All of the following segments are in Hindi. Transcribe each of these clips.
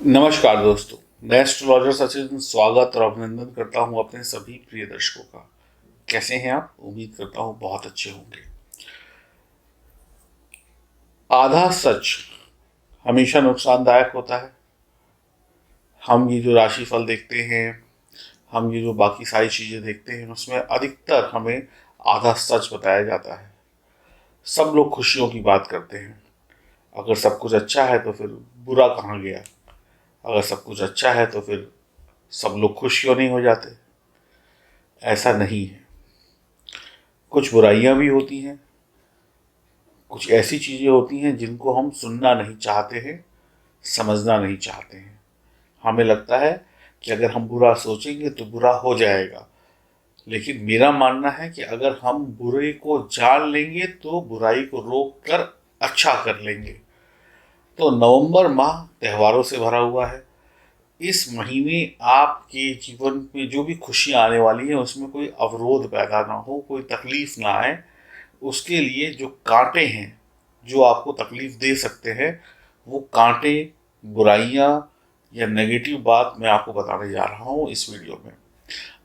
नमस्कार दोस्तों, मैं एस्ट्रोलॉजर सचिन स्वागत और अभिनंदन करता हूं अपने सभी प्रिय दर्शकों का। कैसे हैं आप? उम्मीद करता हूं बहुत अच्छे होंगे। आधा सच हमेशा नुकसानदायक होता है। हम ये जो राशिफल देखते हैं, हम ये जो बाकी सारी चीज़ें देखते हैं, उसमें अधिकतर हमें आधा सच बताया जाता है। सब लोग खुशियों की बात करते हैं। अगर सब कुछ अच्छा है तो फिर बुरा कहाँ गया? अगर सब कुछ अच्छा है तो फिर सब लोग खुश क्यों नहीं हो जाते? ऐसा नहीं है। कुछ बुराइयां भी होती हैं, कुछ ऐसी चीज़ें होती हैं जिनको हम सुनना नहीं चाहते हैं, समझना नहीं चाहते हैं। हमें लगता है कि अगर हम बुरा सोचेंगे तो बुरा हो जाएगा। लेकिन मेरा मानना है कि अगर हम बुरे को जान लेंगे तो बुराई को रोक कर अच्छा कर लेंगे। तो नवंबर माह त्योहारों से भरा हुआ है। इस महीने आपके जीवन में जो भी खुशियाँ आने वाली हैं उसमें कोई अवरोध पैदा ना हो, कोई तकलीफ ना आए। उसके लिए जो कांटे हैं, जो आपको तकलीफ दे सकते हैं, वो कांटे, बुराइयां या नेगेटिव बात मैं आपको बताने जा रहा हूँ इस वीडियो में।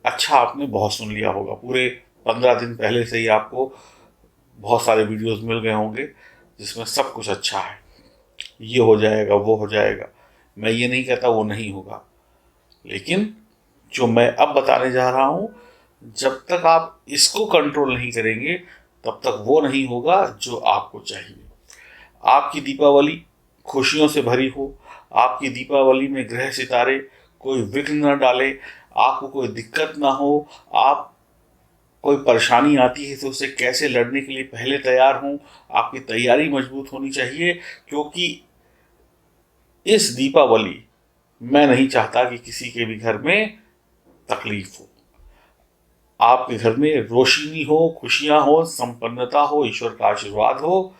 अच्छा, आपने बहुत सुन लिया होगा, पूरे 15 दिन पहले से ही आपको बहुत सारे वीडियोस मिल गए होंगे जिसमें सब कुछ अच्छा है, ये हो जाएगा, वो हो जाएगा। मैं ये नहीं कहता वो नहीं होगा, लेकिन जो मैं अब बताने जा रहा हूँ, जब तक आप इसको कंट्रोल नहीं करेंगे तब तक वो नहीं होगा जो आपको चाहिए। आपकी दीपावली खुशियों से भरी हो, आपकी दीपावली में ग्रह सितारे कोई विघ्न न डाले, आपको कोई दिक्कत ना हो, आप कोई परेशानी आती है तो उससे कैसे लड़ने के लिए पहले तैयार हों। आपकी तैयारी मजबूत होनी चाहिए, क्योंकि इस दीपावली मैं नहीं चाहता कि किसी के भी घर में तकलीफ हो। आपके घर में रोशनी हो, खुशियां हो, संपन्नता हो, ईश्वर का आशीर्वाद हो।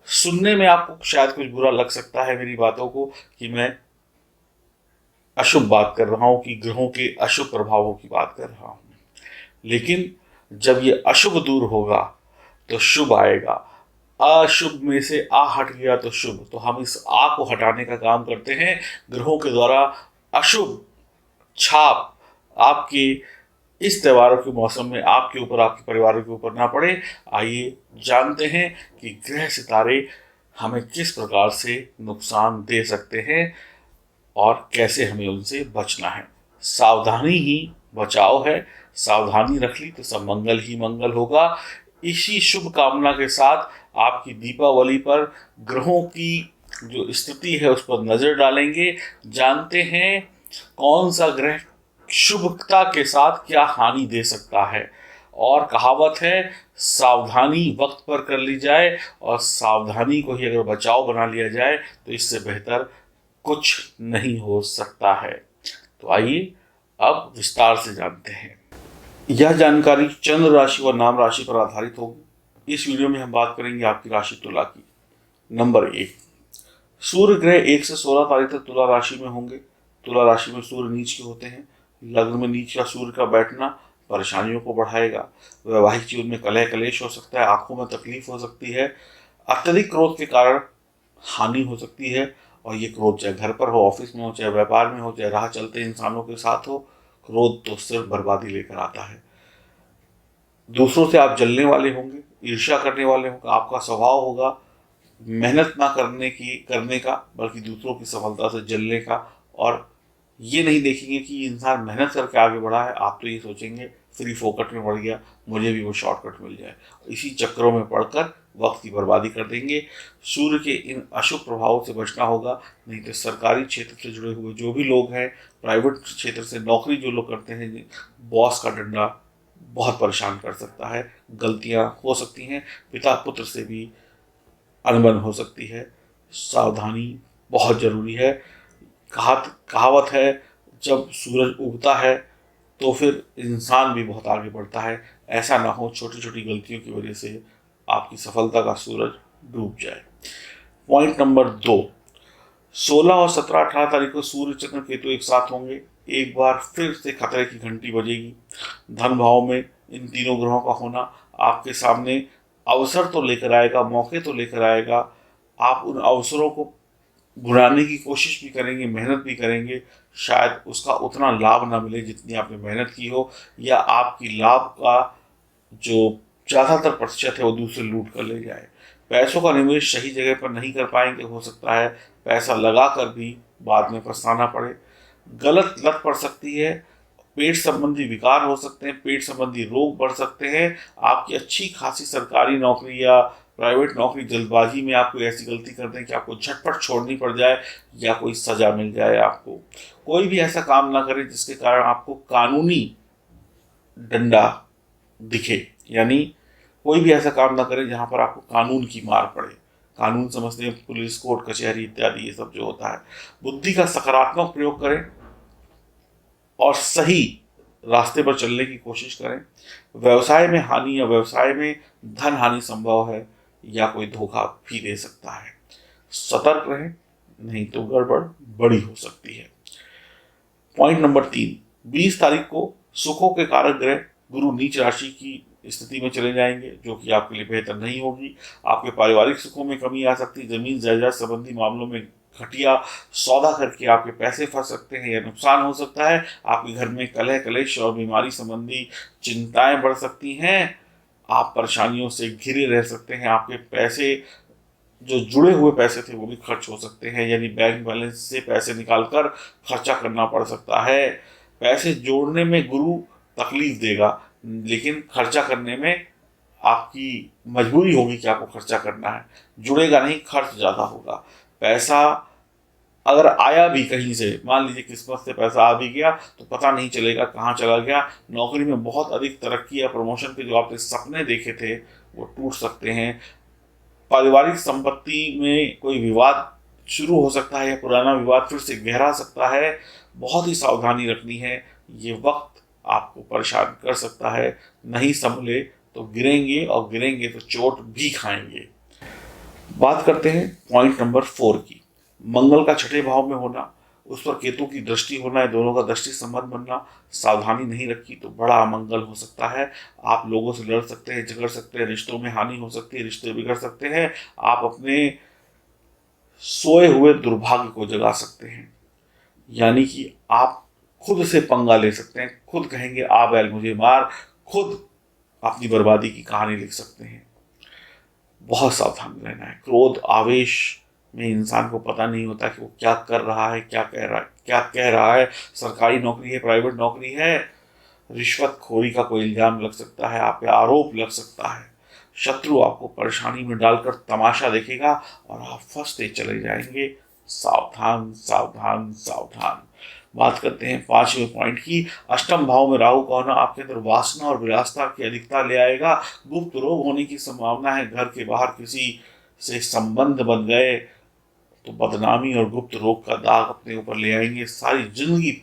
सुनने में आपको शायद कुछ बुरा लग सकता है मेरी बातों को, कि मैं अशुभ बात कर रहा हूं, कि ग्रहों के अशुभ प्रभावों की बात कर रहा हूं। लेकिन जब ये अशुभ दूर होगा तो शुभ आएगा। अशुभ में से आ हट गया तो शुभ। तो हम इस आ को हटाने का काम करते हैं ग्रहों के द्वारा। अशुभ छाप आपके इस त्योहारों के मौसम में आपके ऊपर, आपके परिवार के ऊपर ना पड़े। आइए जानते हैं कि ग्रह सितारे हमें किस प्रकार से नुकसान दे सकते हैं और कैसे हमें उनसे बचना है। सावधानी ही बचाव है। सावधानी रख ली तो सब मंगल ही मंगल होगा। इसी शुभ कामना के साथ आपकी दीपावली पर ग्रहों की जो स्थिति है उस पर नजर डालेंगे। जानते हैं कौन सा ग्रह शुभता के साथ क्या हानि दे सकता है। और कहावत है, सावधानी वक्त पर कर ली जाए और सावधानी को ही अगर बचाव बना लिया जाए तो इससे बेहतर कुछ नहीं हो सकता है। तो आइए अब विस्तार से जानते हैं। यह जानकारी चंद्र राशि व नाम राशि पर आधारित होगी। इस वीडियो में हम बात करेंगे आपकी राशि तुला की। नंबर 1, सूर्य ग्रह 1 से 16 तारीख तक तुला राशि में होंगे। तुला राशि में सूर्य नीच के होते हैं। लग्न में नीच का सूर्य का बैठना परेशानियों को बढ़ाएगा। वैवाहिक जीवन में कलह कलेश हो सकता है, आंखों में तकलीफ हो सकती है। अत्यधिक क्रोध के कारण हानि हो सकती है। और ये क्रोध चाहे घर पर हो, ऑफिस में हो, चाहे व्यापार में हो, चाहे राह चलते इंसानों के साथ हो, क्रोध तो सिर्फ बर्बादी लेकर आता है। दूसरों से आप जलने वाले होंगे, ईर्ष्या करने वाले होंगे। आपका स्वभाव होगा मेहनत ना करने का, बल्कि दूसरों की सफलता से जलने का। और ये नहीं देखेंगे कि इंसान मेहनत करके आगे बढ़ा है, आप तो ये सोचेंगे फ्री फोकट में बढ़ गया, मुझे भी वो शॉर्टकट मिल जाए। इसी चक्करों में पड़कर वक्त की बर्बादी कर देंगे। सूर्य के इन अशुभ प्रभावों से बचना होगा। नहीं तो सरकारी क्षेत्र से जुड़े हुए जो भी लोग हैं, प्राइवेट क्षेत्र से नौकरी जो लोग करते हैं, बॉस का डंडा बहुत परेशान कर सकता है। गलतियां हो सकती हैं, पिता पुत्र से भी अनबन हो सकती है। सावधानी बहुत जरूरी है। कहावत है, जब सूरज उगता है तो फिर इंसान भी बहुत आगे बढ़ता है। ऐसा ना हो छोटी छोटी गलतियों की वजह से आपकी सफलता का सूरज डूब जाए। पॉइंट नंबर 2, 16 और 17 18 तारीख को सूर्य चंद्र केतु एक साथ होंगे। एक बार फिर से खतरे की घंटी बजेगी। धन भाव में इन तीनों ग्रहों का होना आपके सामने अवसर तो लेकर आएगा, मौके तो लेकर आएगा। आप उन अवसरों को बुलाने की कोशिश भी करेंगे, मेहनत भी करेंगे, शायद उसका उतना लाभ ना मिले जितनी आपने मेहनत की हो, या आपकी लाभ का जो ज़्यादातर प्रतिशत है वो दूसरे लूट कर ले जाए। पैसों का निवेश सही जगह पर नहीं कर पाएंगे, हो सकता है पैसा लगा कर भी बाद में पछताना पड़े। गलत लत पड़ सकती है, पेट संबंधी विकार हो सकते हैं, पेट संबंधी रोग बढ़ सकते हैं। आपकी अच्छी खासी सरकारी नौकरी या प्राइवेट नौकरी जल्दबाजी में आप कोई ऐसी गलती कर दें कि आपको झटपट छोड़नी पड़ जाए या कोई सजा मिल जाए। आपको कोई भी ऐसा काम ना करें जिसके कारण आपको कानूनी डंडा दिखे, यानी कोई भी ऐसा काम ना करें जहां पर आपको कानून की मार पड़े। कानून समझते हैं पुलिस, कोर्ट कचहरी इत्यादि, ये सब जो होता है। बुद्धि का सकारात्मक प्रयोग करें और सही रास्ते पर चलने की कोशिश करें। व्यवसाय में हानि या व्यवसाय में धन हानि संभव है या कोई धोखा भी दे सकता है। सतर्क रहें, नहीं तो गड़बड़ बड़ी हो सकती है। पॉइंट नंबर 3, 20 तारीख को सुखों के कारक ग्रह गुरु नीच राशि की स्थिति में चले जाएंगे, जो कि आपके लिए बेहतर नहीं होगी। आपके पारिवारिक सुखों में कमी आ सकती है। जमीन जायदाद संबंधी मामलों में घटिया सौदा करके आपके पैसे फंस सकते हैं या नुकसान हो सकता है। आपके घर में कलह कलेश और बीमारी संबंधी चिंताएं बढ़ सकती हैं। आप परेशानियों से घिरे रह सकते हैं। आपके पैसे, जो जुड़े हुए पैसे थे, वो भी खर्च हो सकते हैं, यानी बैंक बैलेंस से पैसे निकालकर खर्चा करना पड़ सकता है। पैसे जोड़ने में गुरु तकलीफ देगा, लेकिन खर्चा करने में आपकी मजबूरी होगी कि आपको खर्चा करना है। जुड़ेगा नहीं, खर्च ज़्यादा होगा। पैसा अगर आया भी कहीं से, मान लीजिए किस्मत से पैसा आ भी गया, तो पता नहीं चलेगा कहाँ चला गया। नौकरी में बहुत अधिक तरक्की या प्रमोशन के जो आपने सपने देखे थे वो टूट सकते हैं। पारिवारिक संपत्ति में कोई विवाद शुरू हो सकता है या पुराना विवाद फिर से गहरा सकता है। बहुत ही सावधानी रखनी है, ये वक्त आपको परेशान कर सकता है। नहीं संभले तो गिरेंगे, और गिरेंगे तो चोट भी खाएंगे। बात करते हैं पॉइंट नंबर 4 की। मंगल का छठे भाव में होना, उस पर केतु की दृष्टि होना है, दोनों का दृष्टि संबंध बनना। सावधानी नहीं रखी तो बड़ा अमंगल हो सकता है। आप लोगों से लड़ सकते हैं, झगड़ सकते हैं, रिश्तों में हानि हो सकती है, रिश्ते बिगड़ सकते हैं। आप अपने सोए हुए दुर्भाग्य को जगा सकते हैं, यानी कि आप खुद से पंगा ले सकते हैं, खुद कहेंगे आ बैल मुझे मार, खुद अपनी बर्बादी की कहानी लिख सकते हैं। बहुत सावधान रहना है। क्रोध आवेश में इंसान को पता नहीं होता कि वो क्या कर रहा है, क्या कह रहा है। सरकारी नौकरी है, प्राइवेट नौकरी है, रिश्वतखोरी का कोई इल्जाम लग सकता है, आप पे आरोप लग सकता है। शत्रु आपको परेशानी में डालकर तमाशा देखेगा और आप फंसते चले जाएंगे। सावधान सावधान सावधान। बात करते हैं 5वें पॉइंट की। अष्टम भाव में राहु का होना आपके अंदर वासना और विलासता की अधिकता ले आएगा। गुप्त रोग होने की संभावना है। घर के बाहर किसी से संबंध बन गए तो बदनामी और गुप्त रोग का दाग अपने ऊपर ले आएंगे। सारी जिंदगी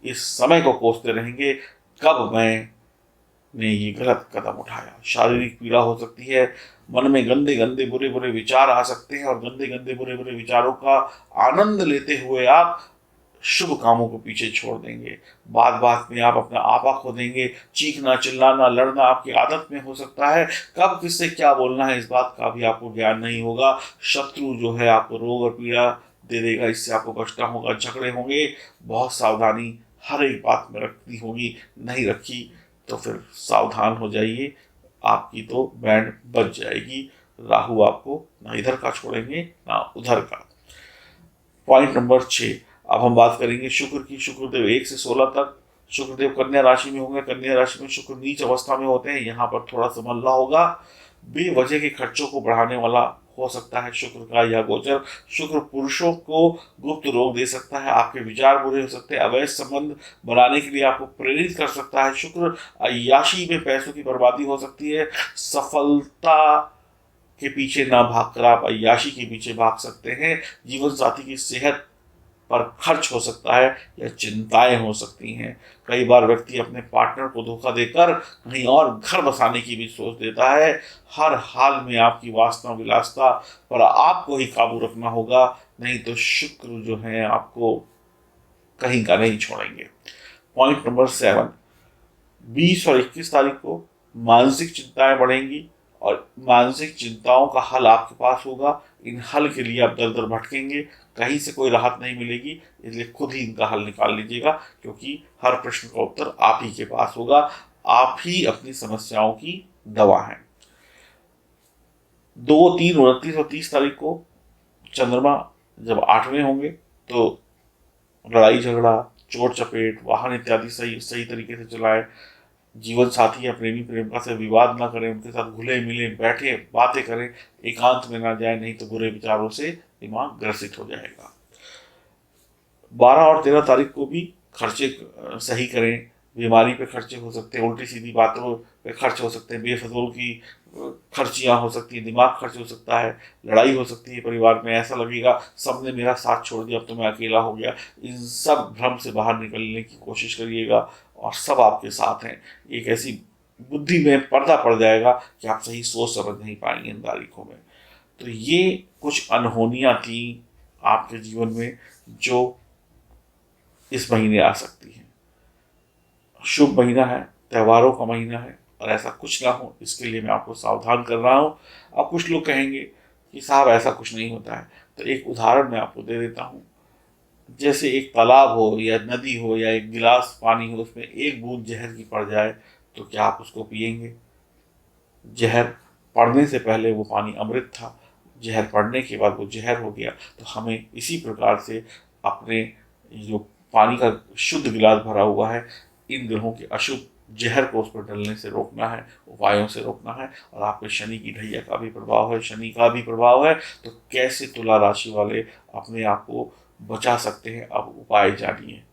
इस समय को कोसते रहेंगे, कब मैंने ये गलत कदम उठाया। शारीरिक पीड़ा हो सकती है। मन में गंदे गंदे बुरे बुरे विचार आ सकते हैं, और गंदे गंदे बुरे बुरे विचारों का आनंद लेते हुए आप शुभ कामों को पीछे छोड़ देंगे। बात बात में आप अपना आपा खो देंगे। चीखना चिल्लाना लड़ना आपकी आदत में हो सकता है। कब किससे क्या बोलना है इस बात का भी आपको ज्ञान नहीं होगा। शत्रु जो है आपको रोग और पीड़ा दे देगा, इससे आपको बचना होगा। झगड़े होंगे, बहुत सावधानी हर एक बात में रखनी होगी। नहीं रखी तो फिर सावधान हो जाइए, आपकी तो बैंड बच जाएगी। राहु आपको ना इधर का छोड़ेंगे ना उधर का। पॉइंट नंबर 6, अब हम बात करेंगे शुक्र की। शुक्रदेव 1 से 16 तक शुक्रदेव कन्या राशि में होंगे। कन्या राशि में शुक्र नीच अवस्था में होते हैं, यहाँ पर थोड़ा संभलना होगा। बेवजह के खर्चों को बढ़ाने वाला हो सकता है शुक्र का यह गोचर। शुक्र पुरुषों को गुप्त रोग दे सकता है। आपके विचार बुरे हो सकते हैं। अवैध संबंध बनाने के लिए आपको प्रेरित कर सकता है शुक्र। अय्याशी में पैसों की बर्बादी हो सकती है। सफलता के पीछे ना भागकर आप अय्याशी के पीछे भाग सकते हैं। जीवन साथी की सेहत पर खर्च हो सकता है या चिंताएं हो सकती हैं। कई बार व्यक्ति अपने पार्टनर को धोखा देकर कहीं और घर बसाने की भी सोच देता है। हर हाल में आपकी वासना विलासता पर आपको ही काबू रखना होगा, नहीं तो शुक्र जो है आपको कहीं का नहीं छोड़ेंगे। पॉइंट नंबर 7, 20 और 21 तारीख को मानसिक चिंताएं बढ़ेंगी और मानसिक चिंताओं का हल आपके पास होगा। इन हल के लिए आप दर दर भटकेंगे, कहीं से कोई राहत नहीं मिलेगी, इसलिए खुद ही इनका हल निकाल लीजिएगा, क्योंकि हर प्रश्न का उत्तर आप ही के पास होगा। आप ही अपनी समस्याओं की दवा हैं। 2, 3, 29 और 30 तारीख को चंद्रमा जब 8वें होंगे तो लड़ाई झगड़ा, चोट चपेट, वाहन इत्यादि सही सही तरीके से चलाएं। जीवन साथी या प्रेमी प्रेमिका से विवाद ना करें, उनके साथ घुले मिले बैठे बातें करें, एकांत में ना जाए, नहीं तो बुरे विचारों से दिमाग ग्रसित हो जाएगा। 12 और 13 तारीख को भी खर्चे सही करें। बीमारी पे खर्चे हो सकते हैं, उल्टी सीधी बातों पे खर्च हो सकते हैं, बेफजूल की खर्चियाँ हो सकती हैं, दिमाग खर्च हो सकता है, लड़ाई हो सकती है परिवार में, ऐसा लगेगा सबने मेरा साथ छोड़ दिया, अब तो मैं अकेला हो गया। इन सब भ्रम से बाहर निकलने की कोशिश करिएगा और सब आपके साथ हैं। एक ऐसी बुद्धि में पर्दा पड़ जाएगा कि आप सही सोच समझ नहीं पाएंगे इन तारीखों में। तो ये कुछ अनहोनियाँ थी आपके जीवन में जो इस महीने आ सकती हैं। शुभ महीना है, त्योहारों का महीना है, और ऐसा कुछ ना हो इसके लिए मैं आपको सावधान कर रहा हूँ। अब कुछ लोग कहेंगे कि साहब ऐसा कुछ नहीं होता है, तो एक उदाहरण मैं आपको दे देता हूँ। जैसे एक तालाब हो या नदी हो या एक गिलास पानी हो, उसमें एक बूंद जहर की पड़ जाए तो क्या आप उसको पिएंगे? जहर पड़ने से पहले वो पानी अमृत था, जहर पड़ने के बाद वो जहर हो गया। तो हमें इसी प्रकार से अपने जो पानी का शुद्ध गिलास भरा हुआ है, इन ग्रहों के अशुभ जहर को उस पर डलने से रोकना है, उपायों से रोकना है। और आप पे शनि की ढैया का भी प्रभाव है, शनि का भी प्रभाव है। तो कैसे तुला राशि वाले अपने आप को बचा सकते हैं, अब उपाय जानिए,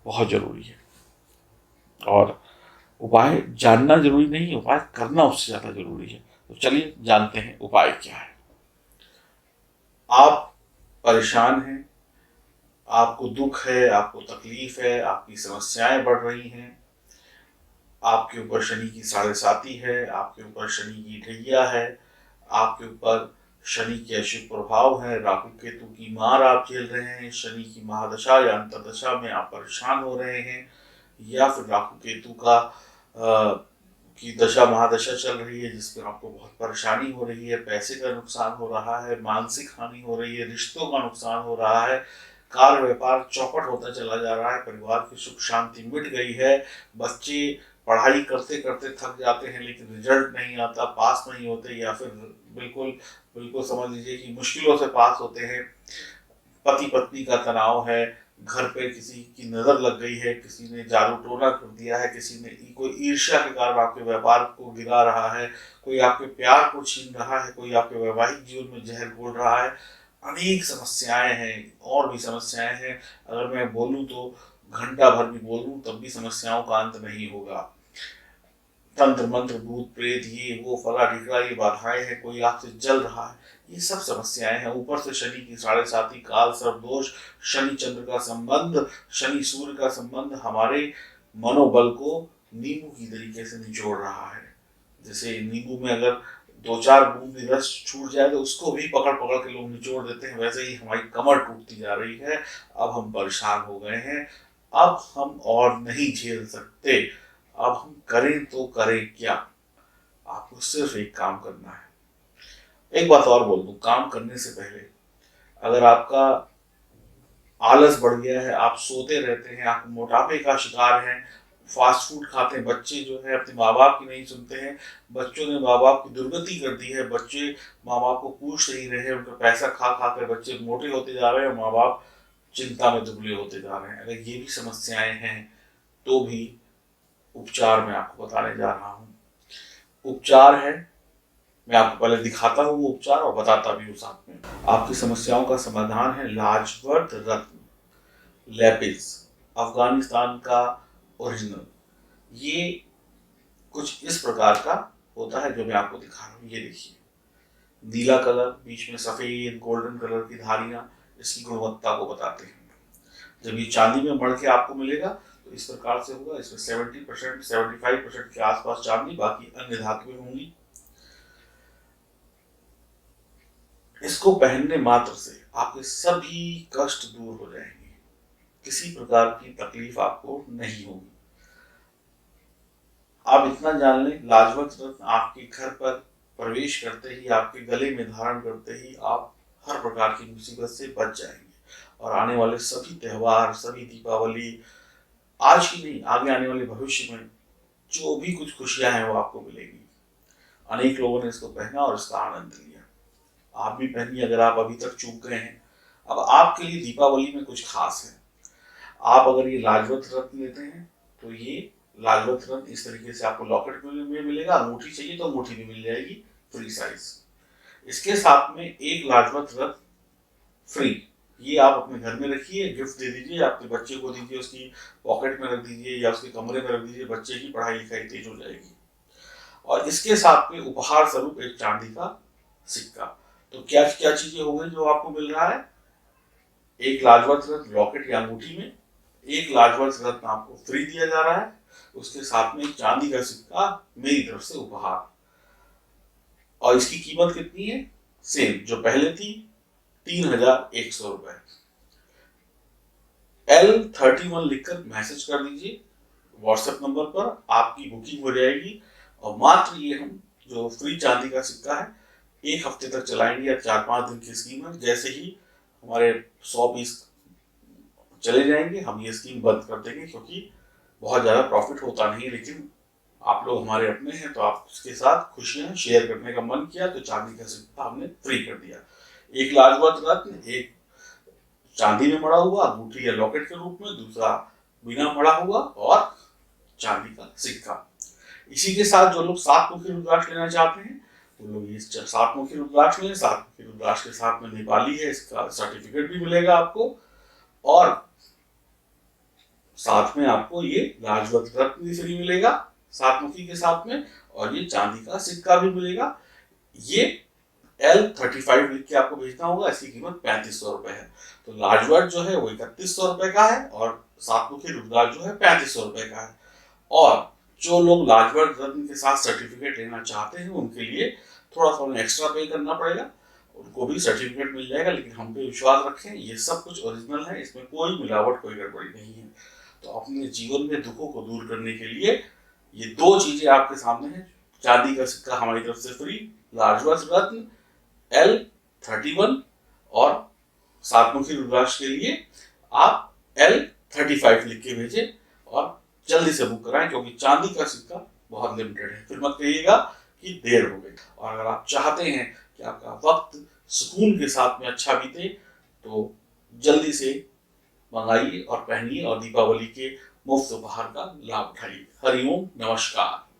बहुत जरूरी है। और उपाय जानना जरूरी नहीं, उपाय करना उससे ज्यादा जरूरी है। तो चलिए जानते हैं उपाय क्या है। आप परेशान हैं, आपको दुख है, आपको तकलीफ है, आपकी समस्याएं बढ़ रही हैं, आपके ऊपर शनि की साढ़े साती है, आपके ऊपर शनि की ढैया है, आपके ऊपर शनि के अशुभ प्रभाव है, राहु केतु की मार आप झेल रहे हैं, शनि की महादशा या अंतर्दशा में आप परेशान हो रहे हैं, या फिर राहु केतु का की दशा महादशा चल रही है जिसमें आपको बहुत परेशानी हो रही है, पैसे का नुकसान हो रहा है, मानसिक हानि हो रही है, रिश्तों का नुकसान हो रहा है, कार्य व्यापार चौपट होता चला जा रहा है, परिवार की सुख शांति मिट गई है, बच्चे पढ़ाई करते करते थक जाते हैं लेकिन रिजल्ट नहीं आता, पास नहीं होते, या फिर बिल्कुल बिल्कुल समझ लीजिए कि मुश्किलों से पास होते हैं, पति पत्नी का तनाव है, घर पे किसी की नजर लग गई है, किसी ने जादू टोना कर दिया है, किसी ने कोई ईर्ष्या के कारण आपके व्यापार को गिरा रहा है, कोई आपके प्यार को छीन रहा है, कोई आपके वैवाहिक जीवन में जहर घोल रहा है। अनेक समस्याएं हैं, और भी समस्याएं हैं। अगर मैं बोलूं तो घंटा भर भी बोलूं तब भी समस्याओं का अंत नहीं होगा। तंत्र मंत्र भूत प्रेत ये वो फला ढिकड़ा ये बाधाएं हैं, कोई आपसे जल रहा है, ये सब समस्याएं हैं। ऊपर से शनि की साढ़े साती, काल सर्प दोष, शनि चंद्र का संबंध, शनि सूर्य का संबंध हमारे मनोबल को नींबू की तरीके से निचोड़ रहा है। जैसे नींबू में अगर 2-4 बूंद भी रस छूट जाए तो उसको भी पकड़ पकड़ के लोग निचोड़ देते हैं, वैसे ही हमारी कमर टूटती जा रही है। अब हम परेशान हो गए हैं, अब हम और नहीं झेल सकते, अब हम करें तो करें क्या? आपको सिर्फ एक काम करना है। एक बात और बोल दूं, काम करने से पहले अगर आपका आलस बढ़ गया है, आप सोते रहते हैं, आप मोटापे का शिकार हैं, फास्ट फूड खाते हैं, बच्चे जो है अपने माँ बाप की नहीं सुनते हैं, बच्चों ने माँ बाप की दुर्गति कर दी है, बच्चे माँ बाप को पूछ नहीं रहे हैं, उनका पैसा खा खा कर बच्चे मोटे होते जा रहे हैं, माँ बाप चिंता में दुबले होते जा रहे हैं। अगर ये भी समस्याएं हैं तो भी उपचार मैं आपको बताने जा रहा हूँ। उपचार है, मैं आपको पहले दिखाता हूँ वो उपचार और बताता भी हूँ साथ में। आपकी समस्याओं का समाधान है लाजवर्त रत्न लेपिस, अफगानिस्तान का ओरिजिनल। ये कुछ इस प्रकार का होता है जो मैं आपको दिखा रहा हूँ। ये देखिए, नीला कलर, बीच में सफेद गोल्डन कलर की धारियां इसकी गुणवत्ता को बताते हैं। जब ये चांदी में मढ़ के आपको मिलेगा तो इस प्रकार से होगा। इसमें 70% 75% के आसपास चांदी, बाकी अन्य धातुएं होंगी। इसको पहनने मात्र से आपके सभी कष्ट दूर हो जाएंगे, किसी प्रकार की तकलीफ आपको नहीं होगी। आप इतना जान लें, लाजवंत रत्न आपके घर पर प्रवेश करते ही, आपके गले में धारण करते ही आप हर प्रकार की मुसीबत से बच जाएंगे। और आने वाले सभी त्यौहार, सभी दीपावली, आज ही नहीं आगे आने वाले भविष्य में जो भी कुछ खुशियां हैं वो आपको मिलेंगी। अनेक लोगों ने इसको पहना और इसका आनंद लिया। आप भी पहनिए अगर आप अभी तक चूक गए हैं। अब आपके लिए दीपावली में कुछ खास है। आप अगर ये लाजवत रत्न लेते हैं तो ये लाजवत रत्न इस तरीके से आपको लॉकेट में मिलेगा। अंगूठी चाहिए तो अंगूठी भी मिल जाएगी फ्री साइज। इसके साथ में एक लाजवत रत्न फ्री, ये आप अपने घर में रखिए, गिफ्ट दे दीजिए, आपके बच्चे को दीजिए, उसकी पॉकेट में रख दीजिए या उसके कमरे में रख दीजिए। बच्चे की पढ़ाई लिखाई तेज हो जाएगी। और इसके साथ में उपहार स्वरूप एक चांदी का सिक्का। तो क्या क्या चीजें हो गई जो आपको मिल रहा है? एक लाजवत रत्न लॉकेट या अंगूठी में, एक लाजवत रत्न आपको फ्री दिया जा रहा है, उसके साथ में एक चांदी का सिक्का मेरी तरफ से उपहार। और इसकी कीमत कितनी है? सेम जो पहले थी, 3100 रुपए। L31 लिखकर मैसेज कर दीजिए व्हाट्सएप नंबर पर, आपकी बुकिंग हो जाएगी। और मात्र ये हम जो फ्री चांदी का सिक्का है 1 हफ्ते तक चलाएंगे या 4-5 दिन की स्कीम है। जैसे ही हमारे 100 पीस चले जाएंगे हम ये स्कीम बंद कर देंगे, क्योंकि बहुत ज़्यादा प्रॉफिट होता नहीं। लेकिन आप लोग हमारे अपने हैं तो आप उसके साथ खुशियां शेयर करने का मन किया तो चांदी का सिक्का हमने फ्री कर दिया। एक लाजवत रत्न, एक चांदी में मड़ा हुआ अंगूठी या लॉकेट के रूप में, दूसरा बिना मड़ा हुआ और चांदी का सिक्का। इसी के साथ जो लोग 7 मुखी रुद्राक्ष लेना चाहते हैं वो लोग ये 7 मुखी रुद्राक्ष लें। 7 मुखी रुद्राक्ष के साथ में नेपाली है, इसका सर्टिफिकेट भी मिलेगा आपको। और साथ में आपको ये लाजवत रत्न भी फ्री मिलेगा 7 मुखी के साथ में, और ये चांदी का सिक्का भी मिलेगा। ये L35 लिख के आपको भेजना होगा। इसकी कीमत 3500 रुपए है। तो लाजवत जो है वो 3100 रुपए का है और 7 मुखी रुद्राक्ष जो है 3500 रुपए का है। और जो लोग लाजवत रत्न के साथ सर्टिफिकेट लेना चाहते हैं उनके लिए थोड़ा सा एक्स्ट्रा पे करना पड़ेगा, उनको भी सर्टिफिकेट मिल जाएगा। लेकिन हम पे विश्वास रखें, ये सब कुछ ओरिजिनल है, इसमें कोई मिलावट, कोई गड़बड़ी नहीं है। तो अपने जीवन में दुखों को दूर करने के लिए ये 2 चीजें आपके सामने हैं। चांदी का सिक्का हमारी तरफ से फ्री, लाजवत रत्न L31 और 7 मुखी रुद्राक्ष के लिए आप L35 लिख के भेजें और जल्दी से बुक कराएं, क्योंकि चांदी का सिक्का बहुत लिमिटेड है। फिर मत कहिएगा कि देर हो गई। और अगर आप चाहते हैं कि आपका वक्त सुकून के साथ में अच्छा बीते तो जल्दी से मंगाइए और पहनिए और दीपावली के मुफ्त उपहार का लाभ उठाइए। हरिओम, नमस्कार।